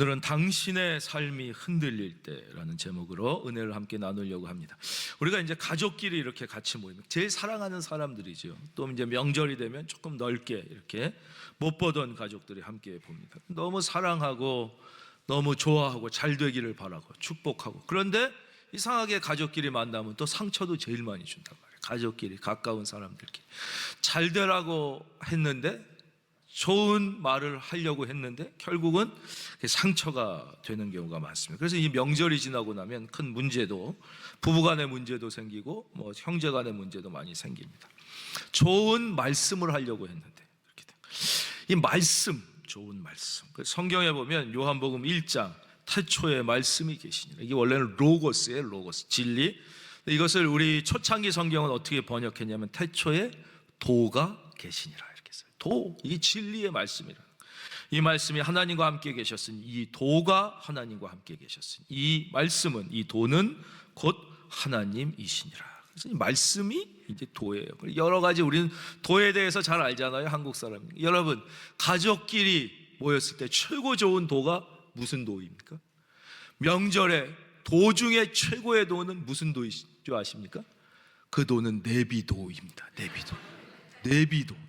오늘은 당신의 삶이 흔들릴 때라는 제목으로 은혜를 함께 나누려고 합니다. 우리가 이제 가족끼리 이렇게 같이 모이면 제일 사랑하는 사람들이죠. 또 이제 명절이 되면 조금 넓게 이렇게 못 보던 가족들이 함께 봅니다. 너무 사랑하고 너무 좋아하고 잘 되기를 바라고 축복하고, 그런데 이상하게 가족끼리 만나면 또 상처도 제일 많이 준단 말이에요. 가족끼리, 가까운 사람들끼리 잘 되라고 했는데, 좋은 말을 하려고 했는데 결국은 상처가 되는 경우가 많습니다. 그래서 이 명절이 지나고 나면 큰 문제도, 부부간의 문제도 생기고 뭐 형제간의 문제도 많이 생깁니다. 좋은 말씀을 하려고 했는데 이렇게 돼요. 이 말씀, 좋은 말씀, 성경에 보면 요한복음 1장 태초에 말씀이 계시니라. 이게 원래는 로고스예요. 로고스, 진리. 이것을 우리 초창기 성경은 어떻게 번역했냐면 태초에 도가 계시니라. 도, 이게 진리의 말씀이라. 이 말씀이 하나님과 함께 계셨으니, 이 도가 하나님과 함께 계셨으니, 이 말씀은, 이 도는 곧 하나님이시니라. 그래서 이 말씀이 이제 도예요. 여러 가지 우리는 도에 대해서 잘 알잖아요, 한국 사람. 여러분, 가족끼리 모였을 때 최고 좋은 도가 무슨 도입니까? 명절에 도 중에 최고의 도는 무슨 도이신 줄 아십니까? 그 도는 내비도입니다. 내비도. 내비도.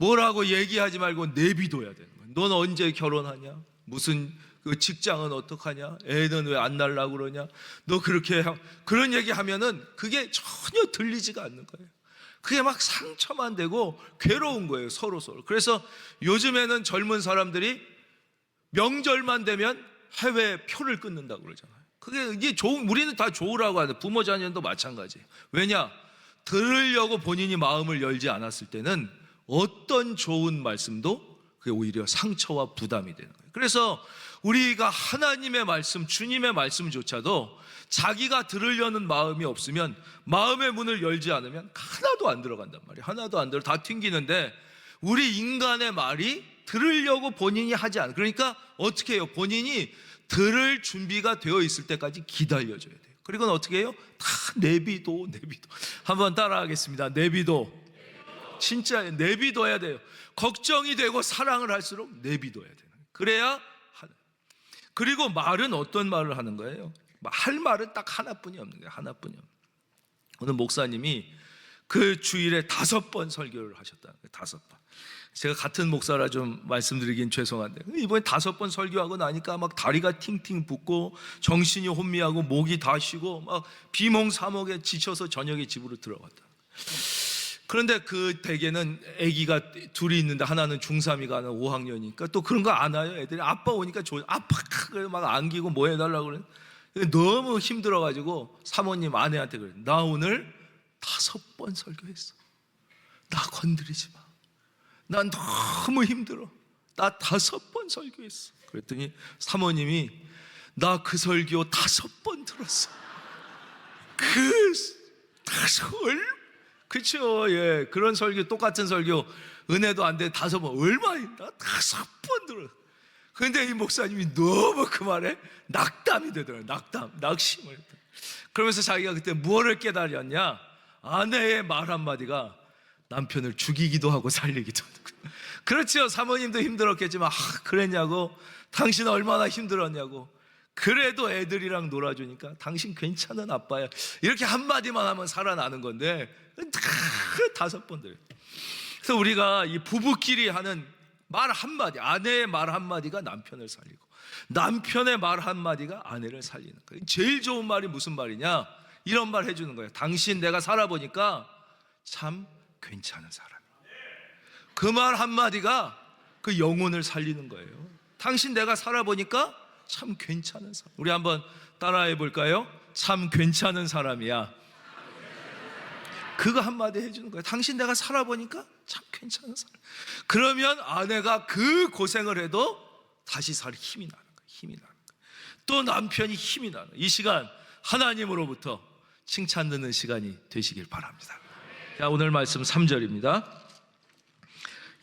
뭐라고 얘기하지 말고 내비둬야 되는 거야. 넌 언제 결혼하냐? 무슨 그 직장은 어떡하냐? 애는 왜 안 날라고 그러냐? 너 그렇게 그런 얘기하면은 그게 전혀 들리지가 않는 거예요. 그게 막 상처만 되고 괴로운 거예요, 서로. 그래서 요즘에는 젊은 사람들이 명절만 되면 해외 표를 끊는다고 그러잖아요. 이게 우리는 다 좋으라고 하는데 부모 자녀도 마찬가지예요. 왜냐? 들으려고 본인이 마음을 열지 않았을 때는 어떤 좋은 말씀도 그게 오히려 상처와 부담이 되는 거예요. 그래서 우리가 하나님의 말씀, 주님의 말씀조차도 자기가 들으려는 마음이 없으면, 마음의 문을 열지 않으면 하나도 안 들어간단 말이에요. 하나도 안 들어, 다 튕기는데, 우리 인간의 말이 들으려고 본인이 하지 않아요. 그러니까 어떻게 해요? 본인이 들을 준비가 되어 있을 때까지 기다려줘야 돼요. 그리고는 어떻게 해요? 다 내비도. 한번 따라하겠습니다. 내비도. 진짜 내비둬야 돼요. 걱정이 되고 사랑을 할수록 내비둬야 되는 거예요. 그래야 하는. 그리고 말은 어떤 말을 하는 거예요? 할 말은 딱 하나뿐이 없는 거예요. 하나뿐이 없는. 오늘 목사님이 그 주일에 5번 설교를 하셨다는 거예요. 5번. 제가 같은 목사라 좀 말씀드리긴 죄송한데, 이번에 5번 설교하고 나니까 막 다리가 팅팅 붓고 정신이 혼미하고 목이 다 쉬고 막 비몽사몽에 지쳐서 저녁에 집으로 들어갔다. 그런데 그 댁에는 아기가 둘이 있는데 하나는 중3이가 하나는 5학년이니까 또 그런 거 안 와요. 애들이 아빠 오니까 아빠 막 안기고 뭐 해달라고 그래. 너무 힘들어가지고 사모님 아내한테 그래. 나 오늘 5번 설교했어. 나 건드리지 마. 난 너무 힘들어. 나 5번 설교했어. 그랬더니 사모님이 나 그 설교 5번 들었어. 그쵸, 예. 그런 설교, 똑같은 설교, 은혜도 안 돼, 5번, 얼마인가? 5번 들어. 근데 이 목사님이 너무 그 말에 낙담이 되더라고요. 낙심을. 그러면서 자기가 그때 무엇을 깨달았냐? 아내의 말 한마디가 남편을 죽이기도 하고 살리기도 하고. 그렇죠. 사모님도 힘들었겠지만, 그랬냐고? 당신 얼마나 힘들었냐고? 그래도 애들이랑 놀아주니까 당신 괜찮은 아빠야. 이렇게 한마디만 하면 살아나는 건데 5번 들어요. 그래서 우리가 이 부부끼리 하는 말 한마디, 아내의 말 한마디가 남편을 살리고 남편의 말 한마디가 아내를 살리는 거예요. 제일 좋은 말이 무슨 말이냐? 이런 말 해주는 거예요. 당신 내가 살아보니까 참 괜찮은 사람이야. 그 말 한마디가 그 영혼을 살리는 거예요. 당신 내가 살아보니까 참 괜찮은 사람. 우리 한번 따라해 볼까요? 참 괜찮은 사람이야. 그거 한마디 해주는 거예요. 당신 내가 살아보니까 참 괜찮은 사람. 그러면 아내가 그 고생을 해도 다시 살 힘이 나는 거예요. 힘이 나는 거예요. 또 남편이 힘이 나는 거예요. 이 시간 하나님으로부터 칭찬 듣는 시간이 되시길 바랍니다. 자, 오늘 말씀 3절입니다.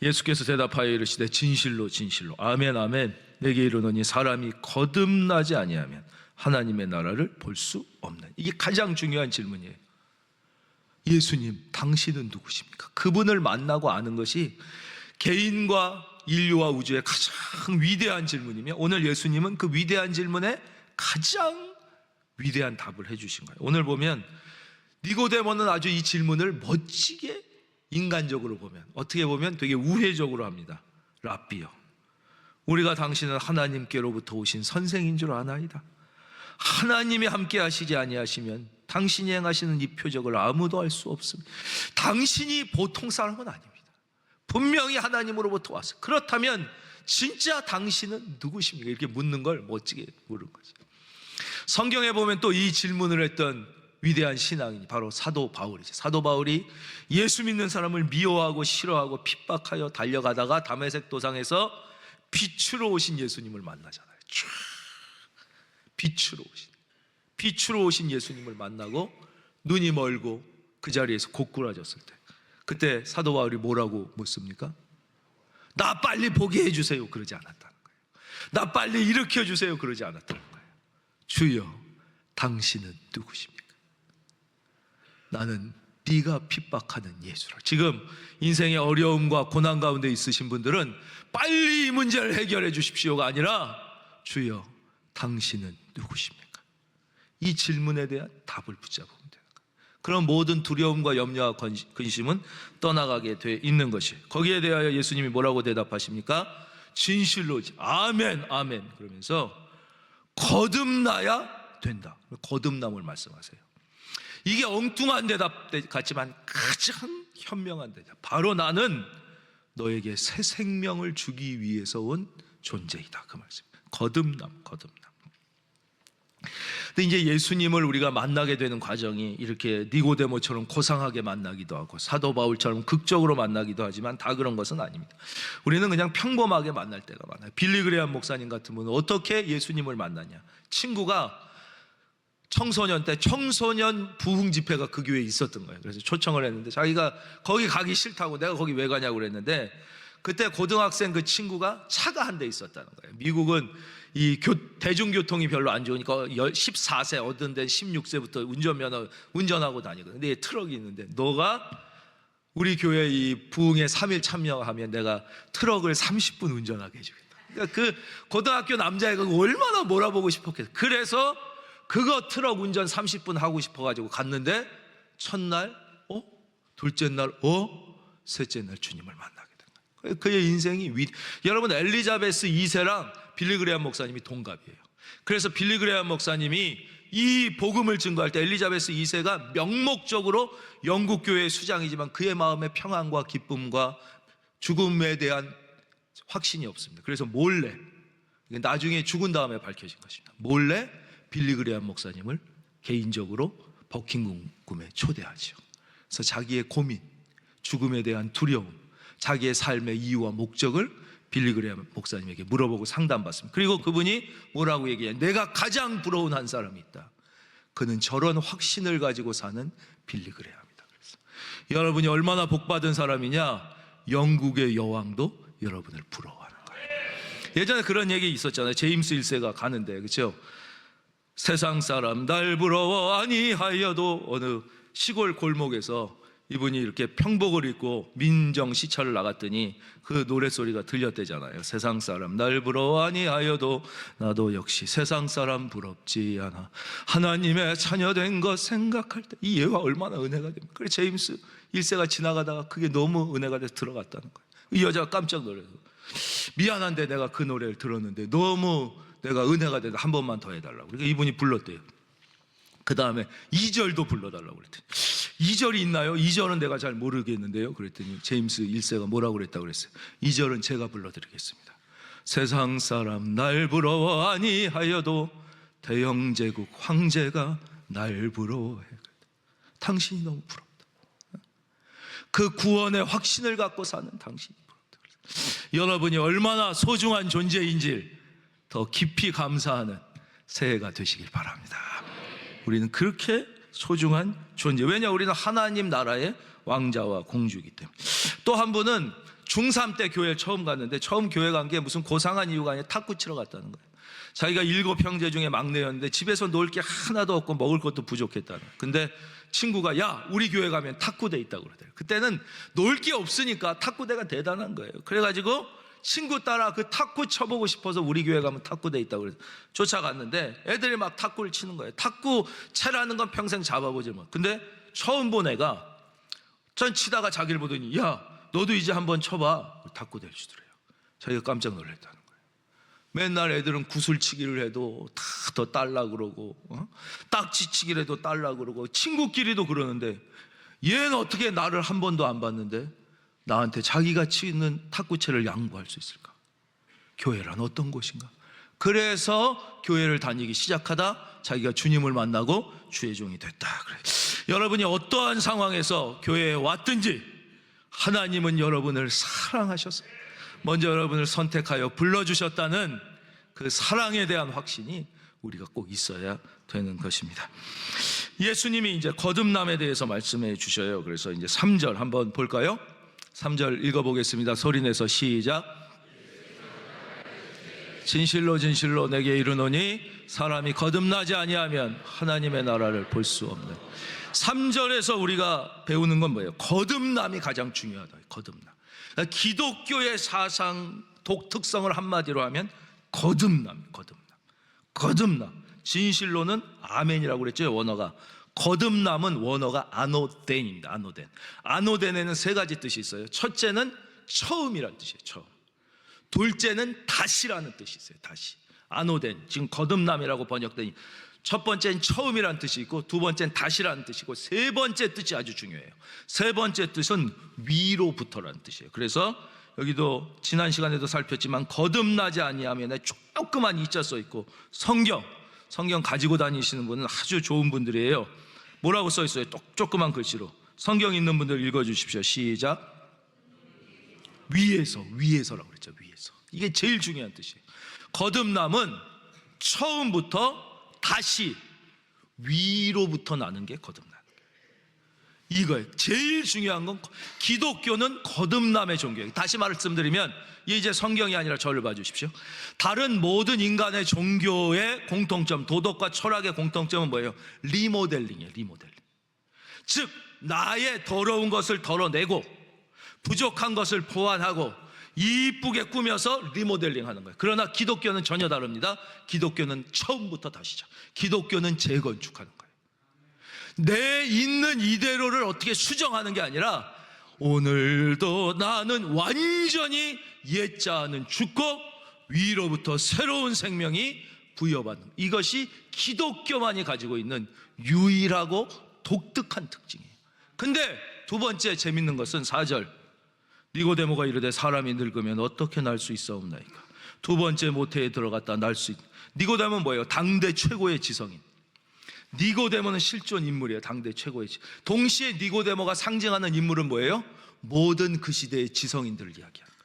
예수께서 대답하여 이르시되 진실로 진실로 아멘 아멘 내게 이르노니 사람이 거듭나지 아니하면 하나님의 나라를 볼 수 없는. 이게 가장 중요한 질문이에요. 예수님, 당신은 누구십니까? 그분을 만나고 아는 것이 개인과 인류와 우주의 가장 위대한 질문이며 오늘 예수님은 그 위대한 질문에 가장 위대한 답을 해주신 거예요. 오늘 보면 니고데모는 아주 이 질문을 멋지게 인간적으로 보면, 어떻게 보면 되게 우회적으로 합니다. 랍비요, 우리가 당신은 하나님께로부터 오신 선생인 줄 아나이다. 하나님이 함께 하시지 아니하시면 당신이 행하시는 이 표적을 아무도 알 수 없습니다. 당신이 보통 사람은 아닙니다. 분명히 하나님으로부터 왔어요. 그렇다면 진짜 당신은 누구십니까? 이렇게 묻는 걸 멋지게 물은 거죠. 성경에 보면 또 이 질문을 했던 위대한 신앙인이 바로 사도 바울이죠. 사도 바울이 예수 믿는 사람을 미워하고 싫어하고 핍박하여 달려가다가 다메섹 도상에서 빛으로 오신 예수님을 만나잖아요. 빛으로 오신 예수님을 만나고 눈이 멀고 그 자리에서 고꾸라졌을 때, 그때 사도 바울이 뭐라고 묻습니까? 나 빨리 보게 해주세요 그러지 않았다는 거예요. 나 빨리 일으켜 주세요 그러지 않았다는 거예요. 주여, 당신은 누구십니까? 나는 네가 핍박하는 예수라. 지금 인생의 어려움과 고난 가운데 있으신 분들은 빨리 이 문제를 해결해 주십시오가 아니라 주여, 당신은 누구십니까? 이 질문에 대한 답을 붙잡으면 되는 거예요. 그럼 모든 두려움과 염려와 근심은 떠나가게 돼 있는 것이. 거기에 대하여 예수님이 뭐라고 대답하십니까? 진실로 아멘 아멘 그러면서 거듭나야 된다. 거듭남을 말씀하세요. 이게 엉뚱한 대답 같지만 가장 현명한 대답. 바로 나는 너에게 새 생명을 주기 위해서 온 존재이다. 그 말씀. 거듭남. 근데 이제 예수님을 우리가 만나게 되는 과정이 이렇게 니고데모처럼 고상하게 만나기도 하고 사도 바울처럼 극적으로 만나기도 하지만 다 그런 것은 아닙니다. 우리는 그냥 평범하게 만날 때가 많아요. 빌리 그레이엄 목사님 같은 분은 어떻게 예수님을 만나냐? 친구가 청소년 때 청소년 부흥 집회가 그 교회에 있었던 거예요. 그래서 초청을 했는데 자기가 거기 가기 싫다고, 내가 거기 왜 가냐고 그랬는데 그때 고등학생 그 친구가 차가 한 대 있었다는 거예요. 미국은 이 대중교통이 별로 안 좋으니까 14세 어떤 데는 16세부터 운전면허 운전하고 다니거든요. 근데 트럭이 있는데 너가 우리 교회 이 부흥에 3일 참여하면 내가 트럭을 30분 운전하게 해주겠다. 그러니까 그 고등학교 남자애가 얼마나 몰아보고 싶었겠어요. 그래서 그거 트럭 운전 30분 하고 싶어가지고 갔는데 첫날 둘째 날 셋째 날 주님을 만나게 된 거예요. 그의 인생이 여러분, 엘리자베스 2세랑 빌리 그레이엄 목사님이 동갑이에요. 그래서 빌리 그레이엄 목사님이 이 복음을 증거할 때 엘리자베스 2세가 명목적으로 영국 교회의 수장이지만 그의 마음에 평안과 기쁨과 죽음에 대한 확신이 없습니다. 그래서 몰래, 나중에 죽은 다음에 밝혀진 것입니다. 몰래 빌리 그레이엄 목사님을 개인적으로 버킹엄 궁에 초대하죠. 그래서 자기의 고민, 죽음에 대한 두려움, 자기의 삶의 이유와 목적을 빌리 그레이엄 목사님에게 물어보고 상담받습니다. 그리고 그분이 뭐라고 얘기해요? 내가 가장 부러운 한 사람이 있다. 그는 저런 확신을 가지고 사는 빌리 그레이엄이다. 그래서 여러분이 얼마나 복받은 사람이냐? 영국의 여왕도 여러분을 부러워하는 거예요. 예전에 그런 얘기 있었잖아요. 제임스 1세가 가는데, 그렇죠? 세상 사람 날 부러워 아니하여도 어느 시골 골목에서 이분이 이렇게 평복을 입고 민정 시찰을 나갔더니 그 노랫소리가 들렸대잖아요. 세상 사람 날 부러워 아니하여도 나도 역시 세상 사람 부럽지 않아. 하나님의 자녀된 것 생각할 때 이 예화 얼마나 은혜가 됩니까? 그래서 제임스 1세가 지나가다가 그게 너무 은혜가 돼서 들어갔다는 거예요. 이 여자가 깜짝 놀라서 미안한데 내가 그 노래를 들었는데 너무 내가 은혜가 돼서 한 번만 더 해달라고. 그러니까 이분이 불렀대요. 그 다음에 2절도 불러달라고 그랬더니 2절이 있나요? 2절은 내가 잘 모르겠는데요. 그랬더니 제임스 1세가 뭐라고 그랬다고 그랬어요? 2절은 제가 불러드리겠습니다. 세상 사람 날 부러워 아니하여도 대영제국 황제가 날 부러워해. 당신이 너무 부럽다. 그 구원의 확신을 갖고 사는 당신이 부럽다. 여러분이 얼마나 소중한 존재인지 더 깊이 감사하는 새해가 되시길 바랍니다. 우리는 그렇게 소중한 존재. 왜냐? 우리는 하나님 나라의 왕자와 공주이기 때문에. 또 한 분은 중3 때 교회에 처음 갔는데 처음 교회 간 게 무슨 고상한 이유가 아니라 탁구 치러 갔다는 거예요. 자기가 7 형제 중에 막내였는데 집에서 놀 게 하나도 없고 먹을 것도 부족했다는. 근데 친구가 야 우리 교회 가면 탁구대 있다고 그러더래요. 그때는 놀 게 없으니까 탁구대가 대단한 거예요. 그래가지고 친구 따라 그 탁구 쳐보고 싶어서 우리 교회 가면 탁구대 있다고 그래서 쫓아갔는데 애들이 막 탁구를 치는 거예요. 탁구 채라는 건 평생 잡아보질 못. 근데 처음 본 애가 전 치다가 자기를 보더니 야 너도 이제 한번 쳐봐. 탁구대를 주더래요. 자기가 깜짝 놀랐다는 거예요. 맨날 애들은 구슬치기를 해도 다 더 딸라 그러고 딱지치기를 해도 딸라 그러고 친구끼리도 그러는데 얘는 어떻게 나를 한 번도 안 봤는데 나한테 자기가 치는 탁구채를 양보할 수 있을까? 교회란 어떤 곳인가? 그래서 교회를 다니기 시작하다 자기가 주님을 만나고 주의 종이 됐다. 그래. 여러분이 어떠한 상황에서 교회에 왔든지 하나님은 여러분을 사랑하셔서 먼저 여러분을 선택하여 불러주셨다는 그 사랑에 대한 확신이 우리가 꼭 있어야 되는 것입니다. 예수님이 이제 거듭남에 대해서 말씀해 주셔요. 그래서 이제 3절 한번 볼까요? 3절 읽어보겠습니다. 소리내서 시작. 진실로 진실로 내게 이르노니 사람이 거듭나지 아니하면 하나님의 나라를 볼 수 없는. 3절에서 우리가 배우는 건 뭐예요? 거듭남이 가장 중요하다. 거듭남. 그러니까 기독교의 사상 독특성을 한마디로 하면 거듭남. 진실로는 아멘이라고 그랬죠. 원어가. 거듭남은 원어가 아노덴입니다. 아노덴에는 세 가지 뜻이 있어요. 첫째는 처음이라는 뜻이에요. 처음. 둘째는 다시라는 뜻이 있어요. 다시. 아노덴. 지금 거듭남이라고 번역되니 첫 번째는 처음이라는 뜻이 있고 두 번째는 다시라는 뜻이고 세 번째 뜻이 아주 중요해요. 세 번째 뜻은 위로부터라는 뜻이에요. 그래서 여기도 지난 시간에도 살폈지만 거듭나지 아니하면 조그만 이자 써 있고 성경 가지고 다니시는 분은 아주 좋은 분들이에요. 뭐라고 써 있어요? 조그만 글씨로. 성경 있는 분들 읽어주십시오. 시작. 위에서라고 그랬죠. 위에서. 이게 제일 중요한 뜻이에요. 거듭남은 처음부터 다시 위로부터 나는 게 거듭남. 이거예요. 제일 중요한 건 기독교는 거듭남의 종교예요. 다시 말씀드리면 이제 성경이 아니라 저를 봐주십시오. 다른 모든 인간의 종교의 공통점, 도덕과 철학의 공통점은 뭐예요? 리모델링이에요. 리모델링. 즉 나의 더러운 것을 덜어내고 부족한 것을 보완하고 이쁘게 꾸며서 리모델링하는 거예요. 그러나 기독교는 전혀 다릅니다. 기독교는 처음부터 다시죠. 기독교는 재건축하는 거예요. 내 있는 이대로를 어떻게 수정하는 게 아니라 오늘도 나는 완전히 옛자는 죽고 위로부터 새로운 생명이 부여받는, 이것이 기독교만이 가지고 있는 유일하고 독특한 특징이에요. 근데 두 번째 재밌는 것은 4절 니고데모가 이르되 사람이 늙으면 어떻게 날 수 있사옵나이까. 두 번째 모태에 들어갔다 날 수 있다. 니고데모는 뭐예요? 당대 최고의 지성인. 니고데모는 실존 인물이에요. 당대 최고의 동시에 니고데모가 상징하는 인물은 뭐예요? 모든 그 시대의 지성인들을 이야기하는 거예요.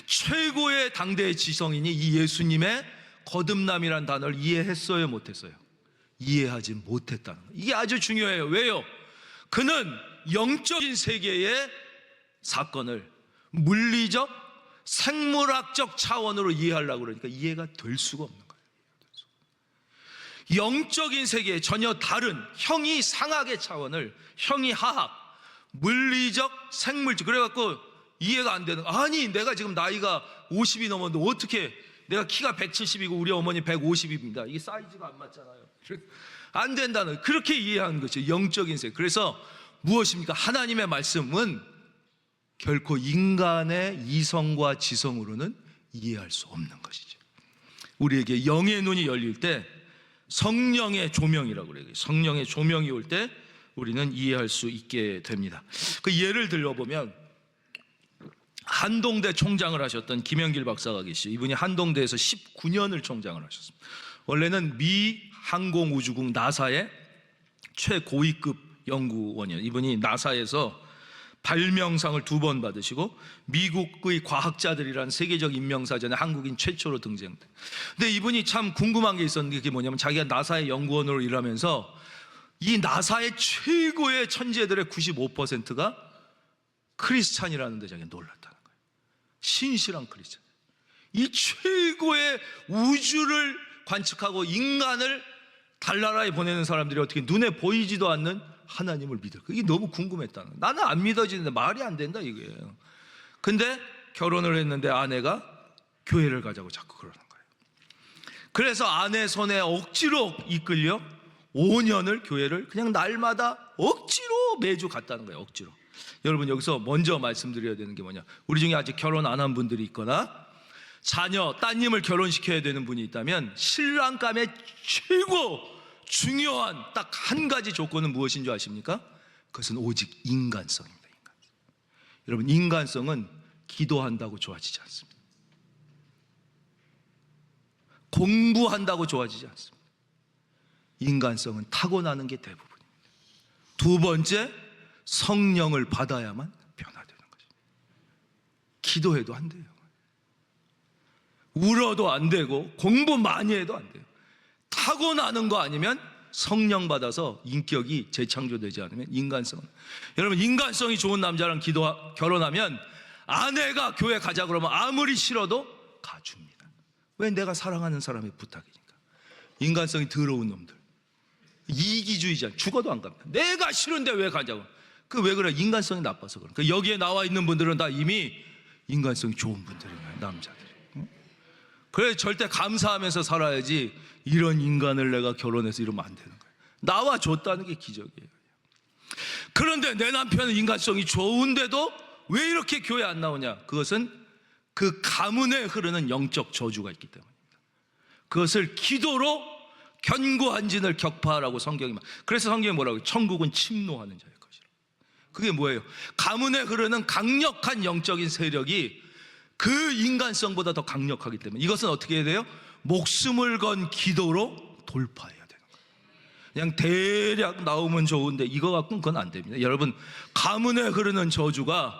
최고의 당대의 지성인이 이 예수님의 거듭남이란 단어를 이해했어요? 못했어요? 이해하지 못했다는 거예요. 이게 아주 중요해요. 왜요? 그는 영적인 세계의 사건을 물리적, 생물학적 차원으로 이해하려고 그러니까 이해가 될 수가 없는 거예요. 영적인 세계에 전혀 다른 형이 상학의 차원을 형이 하학, 물리적, 생물적, 그래갖고 이해가 안 되는, 아니 내가 지금 나이가 50이 넘었는데 어떻게, 내가 키가 170이고 우리 어머니 150입니다. 이게 사이즈가 안 맞잖아요. 안 된다는, 그렇게 이해하는 거죠. 영적인 세계. 그래서 무엇입니까? 하나님의 말씀은 결코 인간의 이성과 지성으로는 이해할 수 없는 것이죠. 우리에게 영의 눈이 열릴 때 성령의 조명이라고 그래요. 성령의 조명이 올 때 우리는 이해할 수 있게 됩니다. 그 예를 들어보면 한동대 총장을 하셨던 김영길 박사가 계시죠. 이분이 한동대에서 19년을 총장을 하셨습니다. 원래는 미 항공우주국 나사의 최고위급 연구원이에요. 이분이 나사에서 발명상을 2번 받으시고 미국의 과학자들이란 세계적 인명사전에 한국인 최초로 등장돼. 근데 이분이 참 궁금한 게 있었는데 그게 뭐냐면 자기가 나사의 연구원으로 일하면서 이 나사의 최고의 천재들의 95%가 크리스찬이라는 데 자기가 놀랐다는 거예요. 신실한 크리스찬. 이 최고의 우주를 관측하고 인간을 달나라에 보내는 사람들이 어떻게 눈에 보이지도 않는 하나님을 믿을까? 이게 너무 궁금했다는 거예요. 나는 안 믿어지는데 말이 안 된다 이거예요. 근데 결혼을 했는데 아내가 교회를 가자고 자꾸 그러는 거예요. 그래서 아내 손에 억지로 이끌려 5년을 교회를 그냥 날마다 억지로 매주 갔다는 거예요. 억지로. 여러분, 여기서 먼저 말씀드려야 되는 게 뭐냐, 우리 중에 아직 결혼 안 한 분들이 있거나 자녀, 따님을 결혼시켜야 되는 분이 있다면 신랑감의 최고 중요한 딱 한 가지 조건은 무엇인 줄 아십니까? 그것은 오직 인간성입니다. 인간성. 여러분, 인간성은 기도한다고 좋아지지 않습니다. 공부한다고 좋아지지 않습니다. 인간성은 타고나는 게 대부분입니다. 두 번째, 성령을 받아야만 변화되는 것입니다. 기도해도 안 돼요. 울어도 안 되고 공부 많이 해도 안 돼요. 타고나는 거 아니면 성령 받아서 인격이 재창조되지 않으면 인간성은, 여러분, 인간성이 좋은 남자랑 결혼하면 아내가 교회 가자 그러면 아무리 싫어도 가줍니다. 왜? 내가 사랑하는 사람의 부탁이니까. 인간성이 더러운 놈들, 이기주의자, 죽어도 안 갑니다. 내가 싫은데 왜 가자고. 그 왜 그래? 인간성이 나빠서 그래. 그 여기에 나와 있는 분들은 다 이미 인간성이 좋은 분들이에요, 남자들이. 그래, 절대 감사하면서 살아야지. 이런 인간을 내가 결혼해서 이러면 안 되는 거예요. 나와줬다는 게 기적이에요. 그런데 내 남편은 인간성이 좋은데도 왜 이렇게 교회 안 나오냐? 그것은 그 가문에 흐르는 영적 저주가 있기 때문입니다. 그것을 기도로 견고한 진을 격파하라고 성경이 말. 그래서 성경이 뭐라고 해요? 천국은 침노하는 자의 것이라. 그게 뭐예요? 가문에 흐르는 강력한 영적인 세력이 그 인간성보다 더 강력하기 때문에 이것은 어떻게 해야 돼요? 목숨을 건 기도로 돌파해야 되는 거예요. 그냥 대략 나오면 좋은데 이거 갖고는 그건 안 됩니다. 여러분, 가문에 흐르는 저주가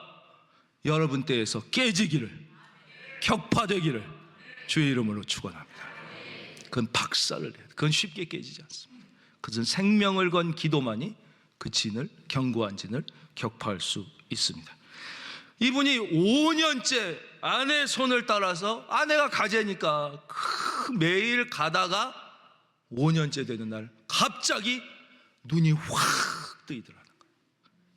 여러분 떼에서 깨지기를, 격파되기를 주의 이름으로 축원합니다. 그건 박살을 내요. 그건 쉽게 깨지지 않습니다. 그것은 생명을 건 기도만이 그 진을, 견고한 진을 격파할 수 있습니다. 이분이 5년째 아내 손을 따라서, 아내가 가재니까 매일 가다가 5년째 되는 날 갑자기 눈이 확 뜨이더라는 거예요.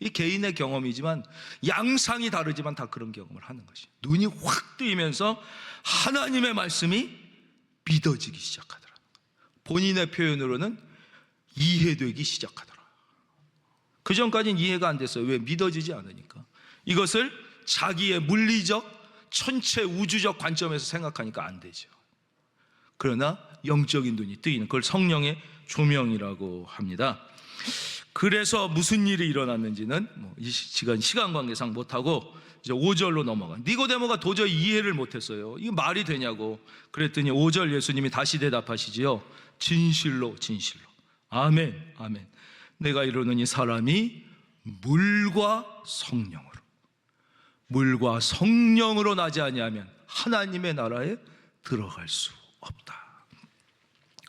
이 개인의 경험이지만 양상이 다르지만 다 그런 경험을 하는 것이에요. 눈이 확 뜨이면서 하나님의 말씀이 믿어지기 시작하더라. 본인의 표현으로는 이해되기 시작하더라. 그 전까지는 이해가 안 됐어요. 왜? 믿어지지 않으니까. 이것을 자기의 물리적, 천체 우주적 관점에서 생각하니까 안 되죠. 그러나 영적인 눈이 뜨이는, 그걸 성령의 조명이라고 합니다. 그래서 무슨 일이 일어났는지는 이 시간 관계상 못하고 이제 5절로 넘어가. 니고데모가 도저히 이해를 못했어요. 이게 말이 되냐고. 그랬더니 5절 예수님이 다시 대답하시지요. 진실로 진실로 아멘 아멘, 내가 이르노니 사람이 물과 성령으로 나지 아니하면 하나님의 나라에 들어갈 수 없다.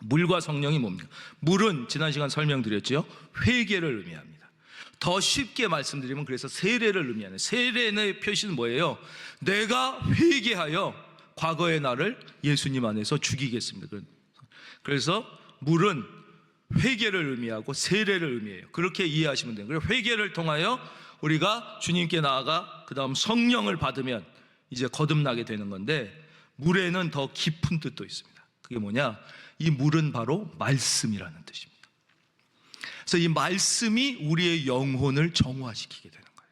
물과 성령이 뭡니까? 물은 지난 시간 설명드렸죠. 회개를 의미합니다. 더 쉽게 말씀드리면 그래서 세례를 의미하는, 세례의 표시는 뭐예요? 내가 회개하여 과거의 나를 예수님 안에서 죽이겠습니다. 그래서 물은 회개를 의미하고 세례를 의미해요. 그렇게 이해하시면 돼요. 그래서 회개를 통하여 우리가 주님께 나아가 그 다음 성령을 받으면 이제 거듭나게 되는 건데, 물에는 더 깊은 뜻도 있습니다. 그게 뭐냐? 이 물은 바로 말씀이라는 뜻입니다. 그래서 이 말씀이 우리의 영혼을 정화시키게 되는 거예요.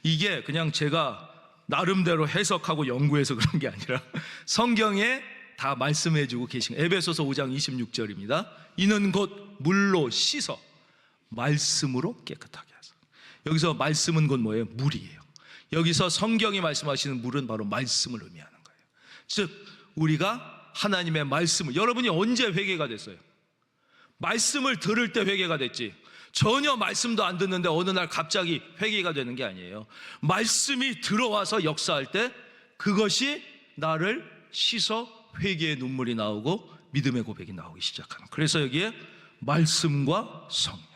이게 그냥 제가 나름대로 해석하고 연구해서 그런 게 아니라 성경에 다 말씀해 주고 계신 거예요. 에베소서 5장 26절입니다. 이는 곧 물로 씻어 말씀으로 깨끗하게 하소서. 여기서 말씀은 곧 뭐예요? 물이에요. 여기서 성경이 말씀하시는 물은 바로 말씀을 의미하는 거예요. 즉 우리가 하나님의 말씀을, 여러분이 언제 회개가 됐어요? 말씀을 들을 때 회개가 됐지, 전혀 말씀도 안 듣는데 어느 날 갑자기 회개가 되는 게 아니에요. 말씀이 들어와서 역사할 때 그것이 나를 씻어 회개의 눈물이 나오고 믿음의 고백이 나오기 시작하는. 그래서 여기에 말씀과 성령이에요.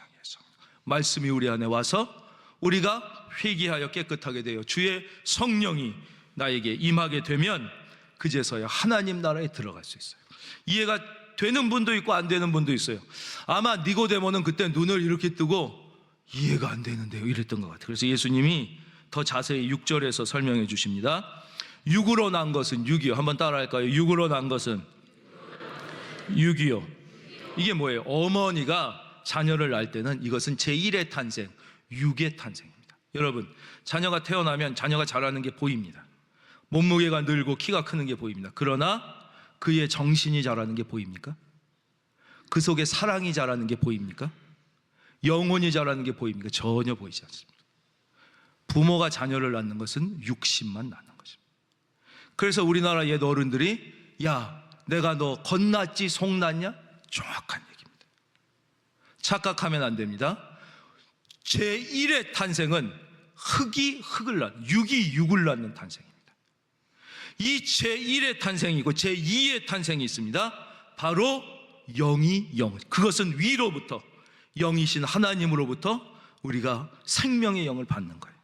말씀이 우리 안에 와서 우리가 회개하여 깨끗하게 되어 주의 성령이 나에게 임하게 되면 그제서야 하나님 나라에 들어갈 수 있어요. 이해가 되는 분도 있고 안 되는 분도 있어요. 아마 니고데모는 그때 눈을 이렇게 뜨고 이해가 안 되는데요 이랬던 것 같아요. 그래서 예수님이 더 자세히 6절에서 설명해 주십니다. 육으로 난 것은 6이요. 한번 따라할까요? 육으로 난 것은 6이요. 이게 뭐예요? 어머니가 자녀를 낳을 때는 이것은 제1의 탄생, 6의 탄생입니다. 여러분, 자녀가 태어나면 자녀가 자라는 게 보입니다. 몸무게가 늘고 키가 크는 게 보입니다. 그러나 그의 정신이 자라는 게 보입니까? 그 속에 사랑이 자라는 게 보입니까? 영혼이 자라는 게 보입니까? 전혀 보이지 않습니다. 부모가 자녀를 낳는 것은 육신만 낳는 것입니다. 그래서 우리나라 옛 어른들이 야, 내가 너 겉났지 속났냐? 정확한 얘기입니다. 착각하면 안 됩니다. 제1의 탄생은 흙이 흙을 낳는, 육이 육을 낳는 탄생입니다. 이 제1의 탄생이고 제2의 탄생이 있습니다. 바로 영이 영, 그것은 위로부터 영이신 하나님으로부터 우리가 생명의 영을 받는 거예요.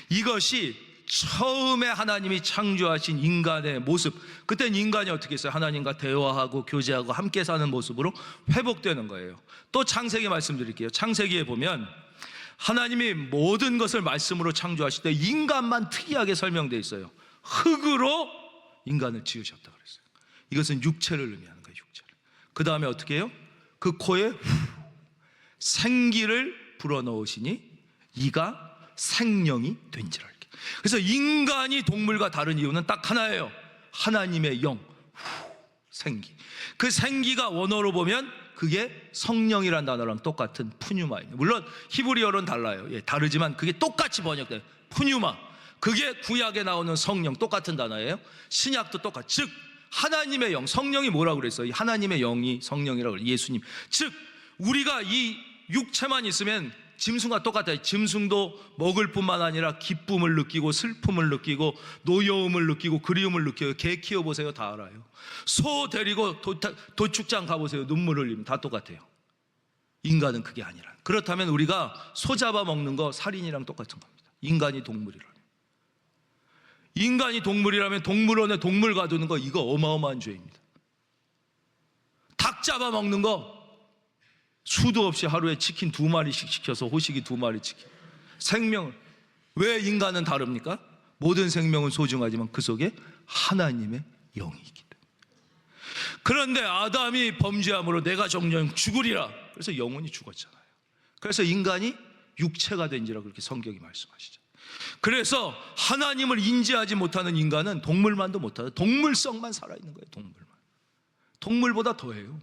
이것이 처음에 하나님이 창조하신 인간의 모습, 그때는 인간이 어떻게 했어요? 하나님과 대화하고 교제하고 함께 사는 모습으로 회복되는 거예요. 또 창세기 말씀드릴게요. 창세기에 보면 하나님이 모든 것을 말씀으로 창조하실 때 인간만 특이하게 설명되어 있어요. 흙으로 인간을 지으셨다 그랬어요. 이것은 육체를 의미하는 거예요. 육체를. 그 다음에 어떻게 해요? 그 코에 생기를 불어넣으시니 이가 생명이 된지라. 그래서 인간이 동물과 다른 이유는 딱 하나예요. 하나님의 영, 생기. 그 생기가 원어로 보면 그게 성령이란 단어랑 똑같은 푸뉴마입니다. 물론 히브리어로는 달라요. 예, 다르지만 그게 똑같이 번역돼요. 푸뉴마. 그게 구약에 나오는 성령, 똑같은 단어예요. 신약도 똑같. 즉 하나님의 영, 성령이 뭐라고 그랬어요? 하나님의 영이 성령이라고 그래요. 예수님. 즉 우리가 이 육체만 있으면 짐승과 똑같아요. 짐승도 먹을 뿐만 아니라 기쁨을 느끼고 슬픔을 느끼고 노여움을 느끼고 그리움을 느껴요. 개 키워보세요. 다 알아요. 소 데리고 도축장 가보세요. 눈물 흘리면 다 똑같아요. 인간은 그게 아니라. 그렇다면 우리가 소 잡아먹는 거 살인이랑 똑같은 겁니다. 인간이 동물이라면. 인간이 동물이라면 동물원에 동물 가두는 거 이거 어마어마한 죄입니다. 닭 잡아먹는 거 수도 없이 하루에 치킨 2마리씩 시켜서 호식이 2마리 치킨. 생명을. 왜 인간은 다릅니까? 모든 생명은 소중하지만 그 속에 하나님의 영이 있기 때문에. 그런데 아담이 범죄함으로 내가 정령 죽으리라. 그래서 영혼이 죽었잖아요. 그래서 인간이 육체가 된지라 그렇게 성경이 말씀하시죠. 그래서 하나님을 인지하지 못하는 인간은 동물만도 못하죠. 동물성만 살아있는 거예요. 동물만. 동물보다 더해요.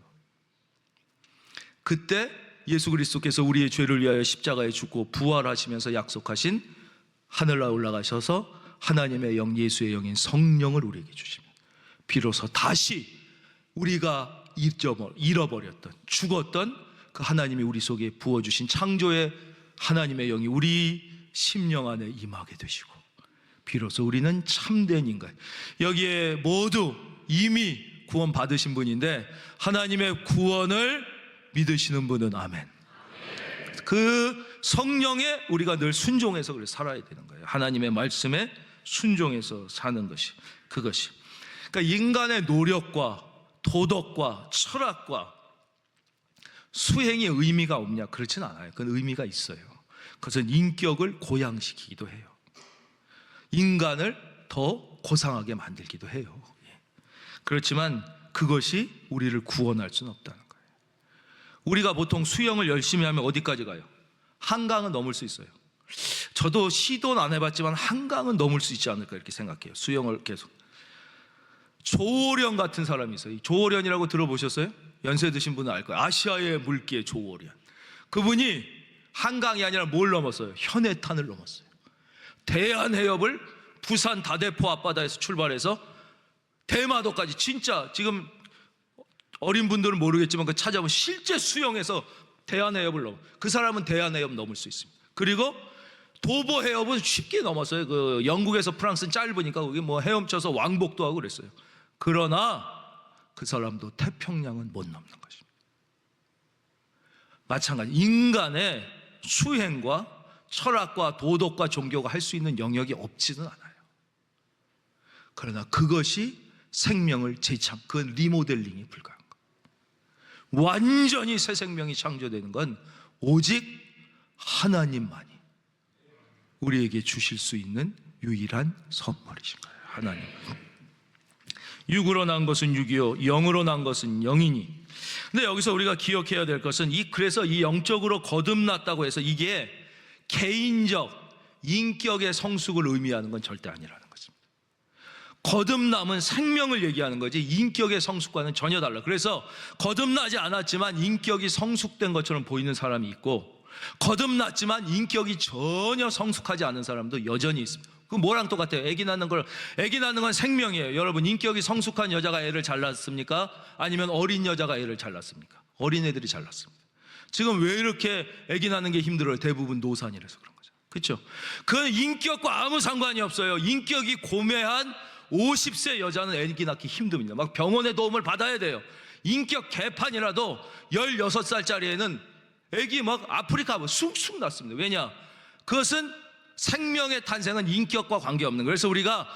그때 예수 그리스도께서 우리의 죄를 위하여 십자가에 죽고 부활하시면서 약속하신 하늘나라 올라가셔서 하나님의 영, 예수의 영인 성령을 우리에게 주시면 비로소 다시 우리가 잃어버렸던, 죽었던 그 하나님이 우리 속에 부어주신 창조의 하나님의 영이 우리 심령 안에 임하게 되시고 비로소 우리는 참된 인간. 여기에 모두 이미 구원 받으신 분인데 하나님의 구원을 믿으시는 분은 아멘. 그 성령에 우리가 늘 순종해서 그래 살아야 되는 거예요. 하나님의 말씀에 순종해서 사는 것이 그것이. 그러니까 인간의 노력과 도덕과 철학과 수행이 의미가 없냐? 그렇진 않아요. 그건 의미가 있어요. 그것은 인격을 고양시키기도 해요. 인간을 더 고상하게 만들기도 해요. 그렇지만 그것이 우리를 구원할 수는 없다는 거예요. 우리가 보통 수영을 열심히 하면 어디까지 가요? 한강은 넘을 수 있어요. 저도 시도는 안 해봤지만 한강은 넘을 수 있지 않을까 이렇게 생각해요. 수영을 계속. 조오련 같은 사람이 있어요. 조오련이라고 들어보셨어요? 연세 드신 분은 알 거예요. 아시아의 물기의 조오련. 그분이 한강이 아니라 뭘 넘었어요? 현해탄을 넘었어요. 대한해협을 부산 다대포 앞바다에서 출발해서 대마도까지, 진짜 지금 어린 분들은 모르겠지만 그 찾아보면 실제 수영해서 대한해협을 넘어. 그 사람은 대한해협 넘을 수 있습니다. 그리고 도보해협은 쉽게 넘었어요. 그 영국에서 프랑스는 짧으니까 거기 뭐 헤엄쳐서 왕복도 하고 그랬어요. 그러나 그 사람도 태평양은 못 넘는 것입니다. 마찬가지 인간의 수행과 철학과 도덕과 종교가 할 수 있는 영역이 없지는 않아요. 그러나 그것이 생명을 재창, 그 리모델링이 불가한 거예요. 완전히 새 생명이 창조되는 건 오직 하나님만이 우리에게 주실 수 있는 유일한 선물이신 거예요. 하나님. 육으로 난 것은 육이요 영으로 난 것은 영이니. 근데 여기서 우리가 기억해야 될 것은 그래서 이 영적으로 거듭났다고 해서 이게 개인적 인격의 성숙을 의미하는 건 절대 아니라는 것입니다. 거듭남은 생명을 얘기하는 거지 인격의 성숙과는 전혀 달라. 그래서 거듭나지 않았지만 인격이 성숙된 것처럼 보이는 사람이 있고, 거듭났지만 인격이 전혀 성숙하지 않은 사람도 여전히 있습니다. 그 뭐랑 똑같아요? 아기 낳는 건 생명이에요. 여러분, 인격이 성숙한 여자가 애를 잘 낳습니까? 아니면 어린 여자가 애를 잘 낳습니까? 어린 애들이 잘 낳습니다. 지금 왜 이렇게 아기 낳는 게 힘들어요? 대부분 노산이라서 그런 거죠. 그렇죠? 그 인격과 아무 상관이 없어요. 인격이 고매한 50세 여자는 아기 낳기 힘듭니다. 막 병원의 도움을 받아야 돼요. 인격 개판이라도 16살짜리 애는 아기 막 아프리카 쑥쑥 낳습니다. 왜냐? 그것은 생명의 탄생은 인격과 관계없는 거예요. 그래서 우리가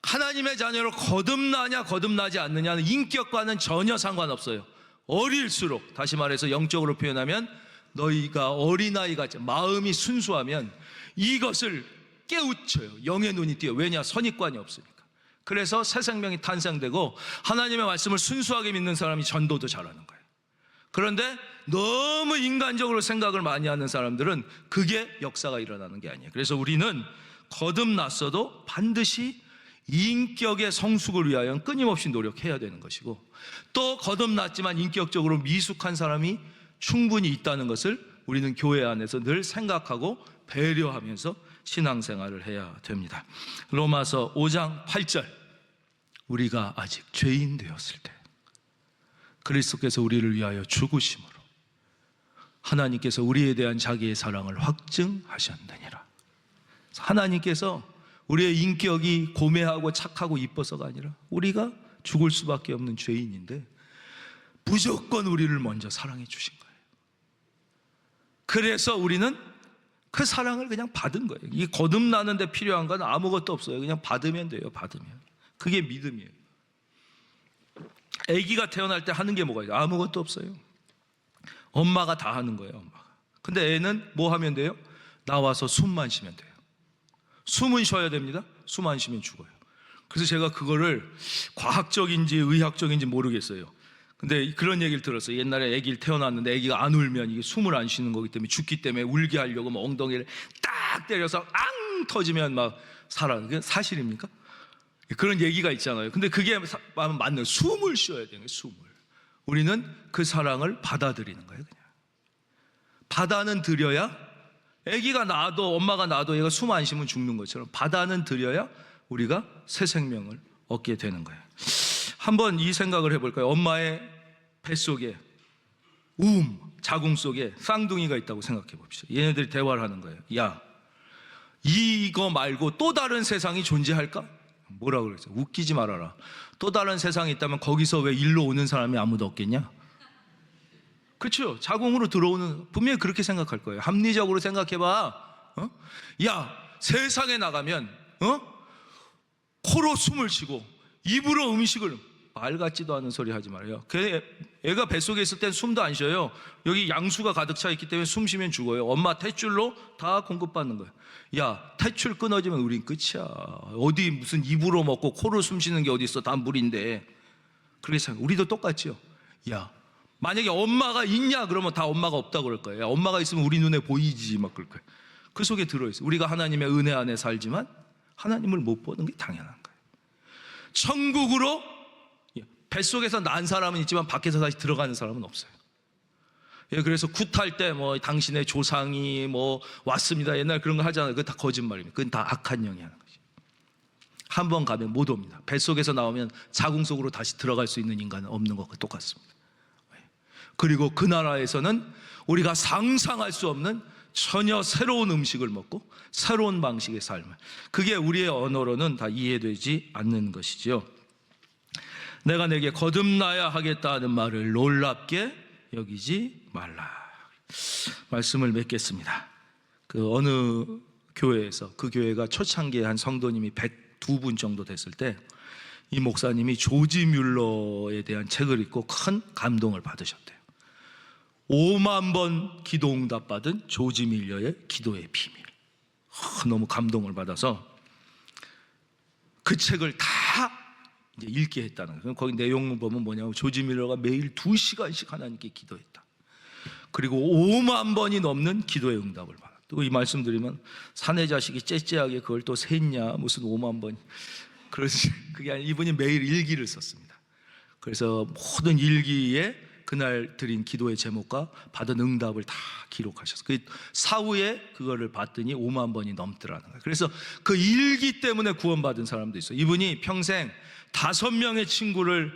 하나님의 자녀로 거듭나냐 거듭나지 않느냐는 인격과는 전혀 상관없어요. 어릴수록, 다시 말해서 영적으로 표현하면 너희가 어린아이같이 마음이 순수하면 이것을 깨우쳐요. 영의 눈이 띄어요. 왜냐? 선입관이 없으니까. 그래서 새 생명이 탄생되고 하나님의 말씀을 순수하게 믿는 사람이 전도도 잘하는 거예요. 그런데 너무 인간적으로 생각을 많이 하는 사람들은 그게 역사가 일어나는 게 아니에요. 그래서 우리는 거듭났어도 반드시 인격의 성숙을 위하여 끊임없이 노력해야 되는 것이고, 또 거듭났지만 인격적으로 미숙한 사람이 충분히 있다는 것을 우리는 교회 안에서 늘 생각하고 배려하면서 신앙생활을 해야 됩니다. 로마서 5장 8절, 우리가 아직 죄인 되었을 때 그리스도께서 우리를 위하여 죽으심으로 하나님께서 우리에 대한 자기의 사랑을 확증하셨느니라. 하나님께서 우리의 인격이 고매하고 착하고 이뻐서가 아니라 우리가 죽을 수밖에 없는 죄인인데 무조건 우리를 먼저 사랑해 주신 거예요. 그래서 우리는 그 사랑을 그냥 받은 거예요. 이 거듭나는 데 필요한 건 아무것도 없어요. 그냥 받으면 돼요. 받으면. 그게 믿음이에요. 아기가 태어날 때 하는 게 뭐가 있어요? 아무것도 없어요. 엄마가 다 하는 거예요. 엄마가. 근데 애는 뭐 하면 돼요? 나와서 숨만 쉬면 돼요. 숨은 쉬어야 됩니다. 숨 안 쉬면 죽어요. 그래서 제가 그거를 과학적인지 의학적인지 모르겠어요. 근데 그런 얘기를 들었어요. 옛날에 아기를 태어났는데 아기가 안 울면 이게 숨을 안 쉬는 거기 때문에 죽기 때문에 울게 하려고 막 엉덩이를 딱 때려서 앙 터지면 막 살아. 그게 사실입니까? 그런 얘기가 있잖아요. 근데 그게 맞는, 숨을 쉬어야 돼요. 숨을. 우리는 그 사랑을 받아들이는 거예요. 그냥 받아는 들여야, 아기가 낳아도 엄마가 낳아도 얘가 숨 안 쉬면 죽는 것처럼 받아는 들여야 우리가 새 생명을 얻게 되는 거예요. 한번 이 생각을 해볼까요? 엄마의 뱃속에 자궁 속에 쌍둥이가 있다고 생각해 봅시다. 얘네들이 대화를 하는 거예요. 야, 이거 말고 또 다른 세상이 존재할까? 뭐라고 그랬어요? 웃기지 말아라. 또 다른 세상이 있다면 거기서 왜 일로 오는 사람이 아무도 없겠냐? 그렇죠. 자궁으로 들어오는, 분명히 그렇게 생각할 거예요. 합리적으로 생각해봐. 야, 세상에 나가면 코로 숨을 쉬고 입으로 음식을, 말 같지도 않은 소리 하지 말아요. 애가 뱃속에 있을 땐 숨도 안 쉬어요. 여기 양수가 가득 차 있기 때문에 숨 쉬면 죽어요. 엄마 탯줄로 다 공급받는 거예요. 야, 탯줄 끊어지면 우린 끝이야. 어디 무슨 입으로 먹고 코로 숨 쉬는 게 어디 있어? 다 물인데. 그렇게 생각. 우리도 똑같죠. 야, 만약에 엄마가 있냐 그러면 다 엄마가 없다고 그럴 거예요. 야, 엄마가 있으면 우리 눈에 보이지 막 그럴 거예요. 그 속에 들어있어요. 우리가 하나님의 은혜 안에 살지만 하나님을 못 보는 게 당연한 거예요. 천국으로 뱃속에서 난 사람은 있지만 밖에서 다시 들어가는 사람은 없어요. 그래서 굿할 때 뭐 당신의 조상이 뭐 왔습니다, 옛날 그런 거 하잖아요. 그건 다 거짓말입니다. 그건 다 악한 영이 하는 것이. 한 번 가면 못 옵니다. 뱃속에서 나오면 자궁 속으로 다시 들어갈 수 있는 인간은 없는 것과 똑같습니다. 그리고 그 나라에서는 우리가 상상할 수 없는 전혀 새로운 음식을 먹고 새로운 방식의 삶을, 그게 우리의 언어로는 다 이해되지 않는 것이죠. 내가 내게 거듭나야 하겠다는 말을 놀랍게 여기지 말라. 말씀을 맺겠습니다. 그 어느 교회에서, 그 교회가 초창기에 한 성도님이 102분 정도 됐을 때 이 목사님이 조지 뮬러에 대한 책을 읽고 큰 감동을 받으셨대요. 5만 번 기도 응답 받은 조지 뮬러의 기도의 비밀. 너무 감동을 받아서 그 책을 다 이제 읽게 했다는 거예요. 거기 내용 보면 뭐냐면 조지 밀러가 매일 2시간씩 하나님께 기도했다. 그리고 5만 번이 넘는 기도의 응답을 받았다. 또 이 말씀 드리면 사내 자식이 째째하게 그걸 또 셌냐 무슨 5만 번. 그러지 그게 아니라 이분이 매일 일기를 썼습니다. 그래서 모든 일기에 그날 드린 기도의 제목과 받은 응답을 다 기록하셨어요. 그 사후에 그거를 봤더니 5만 번이 넘더라는 거예요. 그래서 그 일기 때문에 구원받은 사람도 있어요. 이분이 평생 5명의 친구를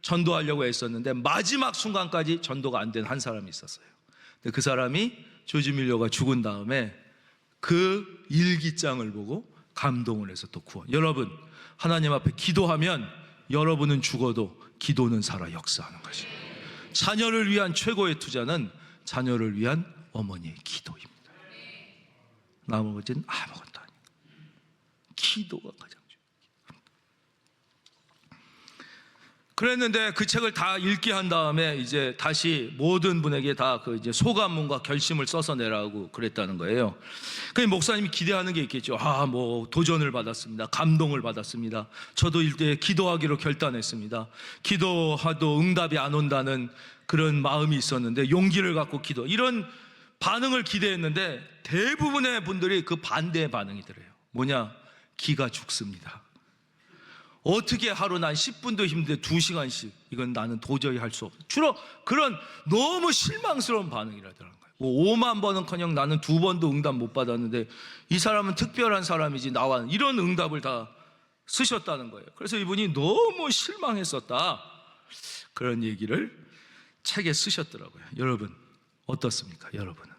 전도하려고 했었는데 마지막 순간까지 전도가 안 된 한 사람이 있었어요. 근데 그 사람이 조지 밀러가 죽은 다음에 그 일기장을 보고 감동을 해서 또 구원. 여러분, 하나님 앞에 기도하면 여러분은 죽어도 기도는 살아 역사하는 것입니다. 자녀를 위한 최고의 투자는 자녀를 위한 어머니의 기도입니다. 나머지는 아무것도 아니에요. 기도가 가장 중요해요. 그랬는데 그 책을 다 읽게 한 다음에 이제 다시 모든 분에게 다 그 이제 소감문과 결심을 써서 내라고 그랬다는 거예요. 그 목사님이 기대하는 게 있겠죠. 뭐 도전을 받았습니다. 감동을 받았습니다. 저도 이때 기도하기로 결단했습니다. 기도하도 응답이 안 온다는 그런 마음이 있었는데 용기를 갖고 기도. 이런 반응을 기대했는데 대부분의 분들이 그 반대의 반응이더래요. 뭐냐? 기가 죽습니다. 어떻게 하루 난 10분도 힘든데 2시간씩 이건 나는 도저히 할 수 없어. 주로 그런 너무 실망스러운 반응이라더라는 거예요. 5만 번은커녕 나는 2번도 응답 못 받았는데 이 사람은 특별한 사람이지 나와 이런 응답을 다 쓰셨다는 거예요. 그래서 이분이 너무 실망했었다 그런 얘기를 책에 쓰셨더라고요. 여러분 어떻습니까? 여러분은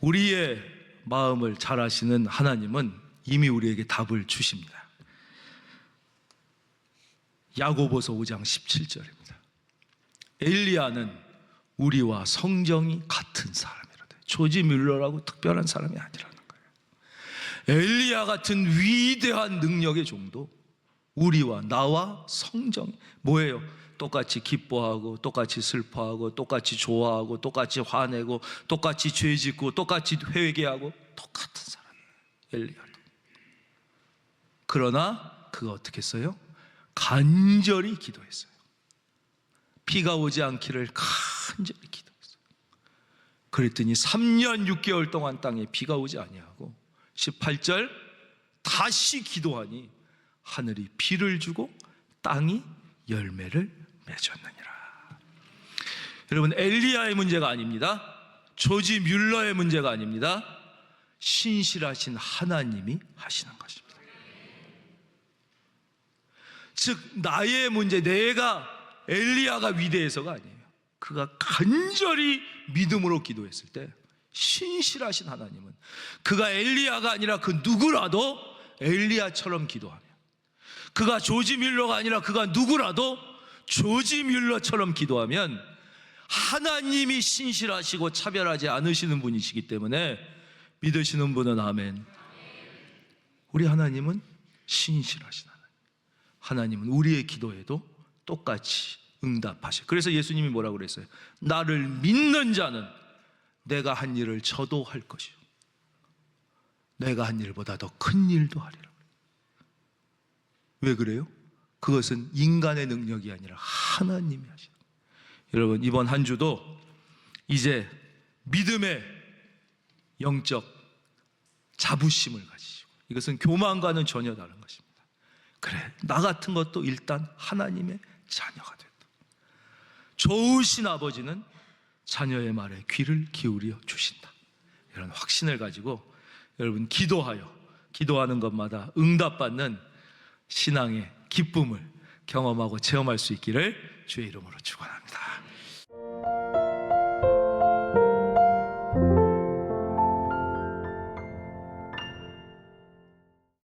우리의 마음을 잘 아시는 하나님은 이미 우리에게 답을 주십니다. 야고보서 5장 17절입니다. 엘리야는 우리와 성정이 같은 사람이라대. 조지 밀러라고 특별한 사람이 아니라는 거예요. 엘리야 같은 위대한 능력의 종도 우리와 나와 성정이 뭐예요? 똑같이 기뻐하고 똑같이 슬퍼하고 똑같이 좋아하고 똑같이 화내고 똑같이 죄짓고 똑같이 회개하고 똑같은 사람이에요. 엘리야도. 그러나 그가 어떻게 했어요? 간절히 기도했어요. 비가 오지 않기를 간절히 기도했어요. 그랬더니 3년 6개월 동안 땅에 비가 오지 아니하고 18절 다시 기도하니 하늘이 비를 주고 땅이 열매를 맺었느니라. 여러분 엘리야의 문제가 아닙니다. 조지 뮬러의 문제가 아닙니다. 신실하신 하나님이 하시는 것입니다. 즉 나의 문제, 내가 엘리야가 위대해서가 아니에요. 그가 간절히 믿음으로 기도했을 때 신실하신 하나님은 그가 엘리야가 아니라 그 누구라도 엘리야처럼 기도하며, 그가 조지 뮬러가 아니라 그가 누구라도 조지 뮬러처럼 기도하면 하나님이 신실하시고 차별하지 않으시는 분이시기 때문에 믿으시는 분은 아멘. 우리 하나님은 신실하신 하나님. 하나님은 우리의 기도에도 똑같이 응답하셔. 그래서 예수님이 뭐라고 그랬어요? 나를 믿는 자는 내가 한 일을 저도 할 것이요 내가 한 일보다 더 큰 일도 하리라. 왜 그래요? 그것은 인간의 능력이 아니라 하나님이 하시는. 여러분 이번 한 주도 이제 믿음의 영적 자부심을 가지시고, 이것은 교만과는 전혀 다른 것입니다. 그래, 나 같은 것도 일단 하나님의 자녀가 됐다. 좋으신 아버지는 자녀의 말에 귀를 기울여 주신다. 이런 확신을 가지고 여러분 기도하는 것마다 응답받는 신앙의 기쁨을 경험하고 체험할 수 있기를 주의 이름으로 축원합니다.